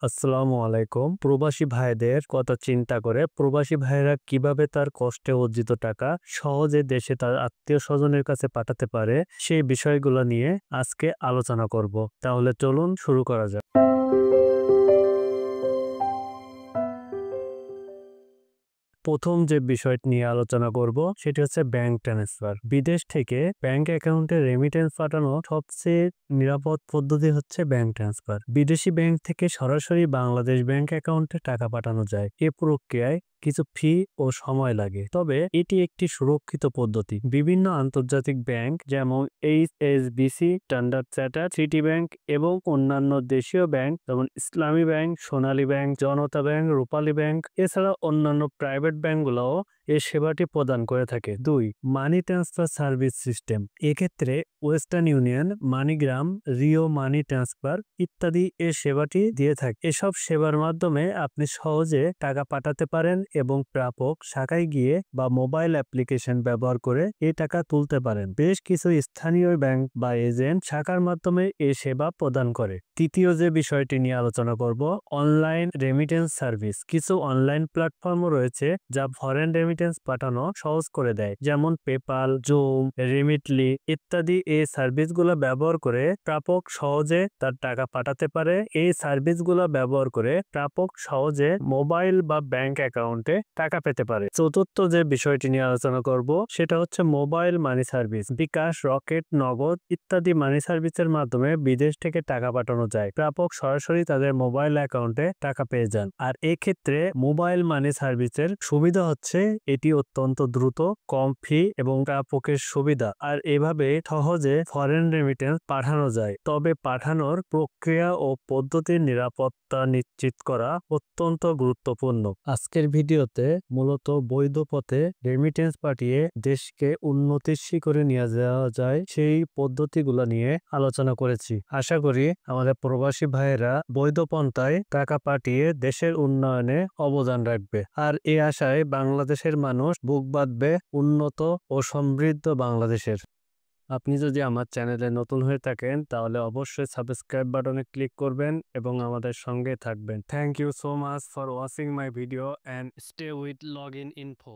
আসসালামু আলাইকুম। প্রবাসী ভাইদের কথা চিন্তা করে প্রবাসী ভাইরা কিভাবে তার কষ্টে অর্জিত টাকা সহজে দেশে তার আত্মীয়-স্বজনের কাছে পাঠাতে পারে, সেই বিষয়গুলো নিয়ে আজকে আলোচনা করব। তাহলে চলুন শুরু করা যাক। প্রথম যে বিষয়টি নিয়ে আলোচনা করব সেটি হচ্ছে ব্যাংক ট্রান্সফার। বিদেশ থেকে ব্যাংক অ্যাকাউন্টে রেমিটেন্স পাঠানো সবচেয়ে নিরাপদ পদ্ধতি হচ্ছে ব্যাংক ট্রান্সফার। বিদেশি ব্যাংক থেকে সরাসরি বাংলাদেশ ব্যাংক অ্যাকাউন্টে টাকা পাঠানো যায়। এ প্রক্রিয়ায় কিছু ফি ও সময় লাগে, তবে এটি একটি সুরক্ষিত পদ্ধতি। বিভিন্ন আন্তর্জাতিক ব্যাংক যেমন HSBC, standard chartered, city bank এবং অন্যান্য দেশীয় ব্যাংক যেমন ইসলামী ব্যাংক, সোনালী ব্যাংক, জনতা ব্যাংক, রূপালী ব্যাংক এছাড়া অন্যান্য প্রাইভেট ব্যাংকগুলোও এই সেবাটি প্রদান করে থাকে। 2. Money transfer service system. এক্ষেত্রে Western Union, MoneyGram, Ria money transfer ইত্যাদি এই সেবাটি দিয়ে থাকে। এসব সেবার মাধ্যমে আপনি সহজে টাকা পাঠাতে পারেন এবং প্রাপক শাখায় গিয়ে বা মোবাইল অ্যাপ্লিকেশন ব্যবহার করে এই টাকা তুলতে পারেন। বেশ কিছু স্থানীয় ব্যাংক বা এজেন্ট শাখার মাধ্যমে এই সেবা প্রদান করে। তৃতীয় যে বিষয়টি নিয়ে আলোচনা করব, অনলাইন রেমিটেন্স সার্ভিস। কিছু অনলাইন প্ল্যাটফর্মও রয়েছে যা ফরেন রেমিটেন্স পাঠানো সহজ করে দেয়, যেমন পেপাল, জুম, রিমিটলি ইত্যাদি। এই সার্ভিসগুলো ব্যবহার করে প্রাপক সহজে তার টাকা পাঠাতে পারে। এই সার্ভিসগুলো ব্যবহার করে প্রাপক সহজে মোবাইল বা ব্যাংক অ্যাকাউন্টে টাকা পেতে পারে। চতুর্থ যে বিষয়টি নিয়ে আলোচনা করব সেটা হচ্ছে মোবাইল মানি সার্ভিস। বিকাশ, রকেট, নগদ ইত্যাদি মানি সার্ভিসের মাধ্যমে বিদেশ থেকে টাকা পাঠানো যায়। প্রাপক সরাসরি তাদের মোবাইল অ্যাকাউন্টে টাকা পেয়ে যান। আর এক্ষেত্রে মোবাইল মানি সার্ভিসের সুবিধা হচ্ছে এটি অত্যন্ত দ্রুত, কম ফি এবং প্রাপকের সুবিধা। আর এভাবে সহজে ফরেন রেমিটেন্স পাঠানো যায়। তবে পাঠানোর প্রক্রিয়া ও পদ্ধতির নিরাপত্তা নিশ্চিত করা অত্যন্ত গুরুত্বপূর্ণ। আজকের ভিডিওতে মূলত বৈধ পথে রেমিটেন্স পাঠিয়ে দেশকে উন্নতির শিখরে নিয়ে যাওয়া যায় সেই পদ্ধতিগুলো নিয়ে আলোচনা করেছি। আশা করি আমাদের প্রবাসী ভাইয়েরা বৈধ পন্থায় টাকা পাঠিয়ে দেশের উন্নয়নে অবদান রাখবে। আর এই আশায় বাংলাদেশের মানুষ বুক বাঁধবে উন্নত ও সমৃদ্ধ বাংলাদেশের। আপনি যদি আমার চ্যানেলে নতুন হয়ে থাকেন তাহলে অবশ্যই সাবস্ক্রাইব বাটনে ক্লিক করবেন এবং আমাদের সঙ্গে থাকবেন। Thank you so much for watching my video and stay with log in info.